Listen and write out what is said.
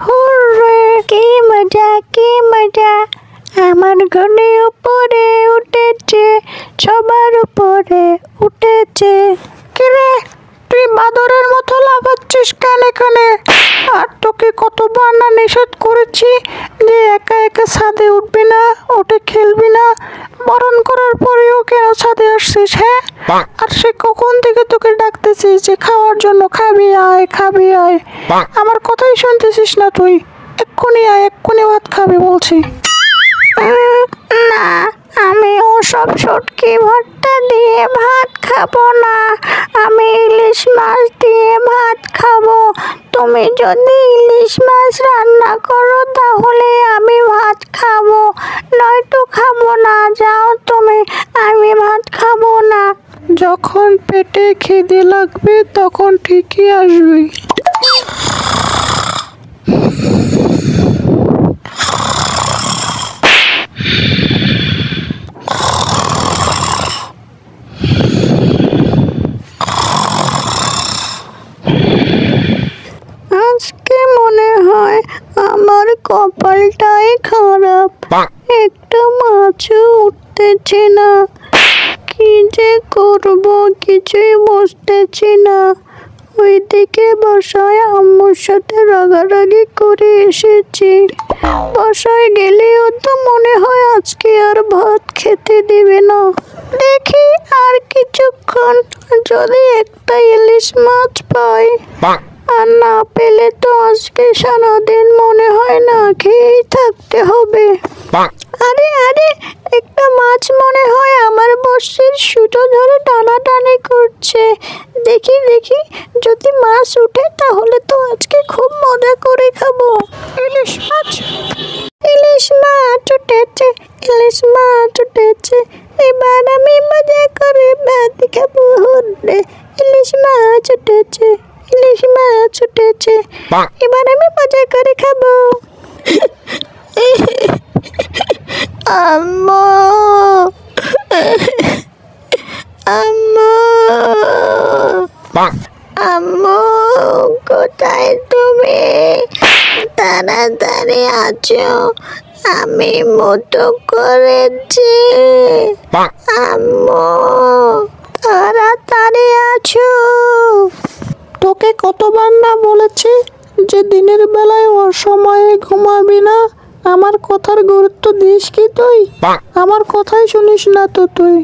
Hurray, কি মজা কি মজা, আমার ঘরে উপরে উঠেছে, সবার উপরে উঠেছে। কিরে, তুই বাদরের মতো লাফাচ্ছিস কেন এখানে? আর তোকে কতবার না নিষেধ করেছি যে একা একা ছাদে উঠবি না, উঠে খেলবি না। বারণ করার পরেও কেন ছাদে আসছিস? হ্যাঁ, আর সে কখন থেকে তোকে ডাকতেছিস যে খাওয়ার জন্য, খাবি আয় খাবি আয়। আমার কথাই শুনতেছিস না তুই? এক্ষুনি আয়, এক্ষুনি ভাত খাবি বলছি। না, আমি ওসব শুটকি ভর্তা দিয়ে ভাত খাবো না, আমি ইলিশ মাছ দিয়ে ভাত খাবো। তুমি যদি ইলিশ মাছ রান্না করো তাহলে আমি ভাত খাবো, নয়তো খাবো না। যাও তুমি, আমি ভাত খাবো না। যখন পেটে খিদে লাগবে তখন ঠিকই আসবি। আজকে মনে হয় আমার কপালটাই খারাপ, একটা মাছও উঠতেছে না। কি যে করব কিছুই বুঝতেছি না। ওইদিকে বাসায় আম্মুর সাথে রাগারাগি করে এসেছি। বাসায় গেলেও তো মনে হয় আজকে আর ভাত খেতে দিবে না। দেখি আর কিছুক্ষণ, যদি একটা ইলিশ মাছ পাই। আর না পেলে তো আজকে সারাদিন মনে হয় না খেয়েই থাকতে হবে। আরে আরে, একটা মাছ মনে হয় আমার বড়শির সুতো ধরে টানাটানি করছে। দেখি দেখি, যদি মাছ উঠে তাহলে তো আজকে খুব মজা করে খাবো। ইলিশ মাছ, ইলিশ মাছ উঠেছে, ইলিশ মাছ উঠেছে, এবার আমি মজা করে ভাত খাবো। ইলিশ মাছ উঠেছে, ইলিশ মাছ উঠেছে, এবার আমি মজা করে খাবো। আম্মু, আম্মু, আম্মু, কোথায় তুমি? তাড়াতাড়ি আছো, আমি মতো করেছি। আম্মু, তাড়াতাড়ি আছো। তোকে কতবার না বলেছি যে দিনের বেলায় অসময়ে ঘুমাবি না? আমার কথার গুরুত্ব দিস কি তুই? আমার কথাই শুনিস না তো তুই?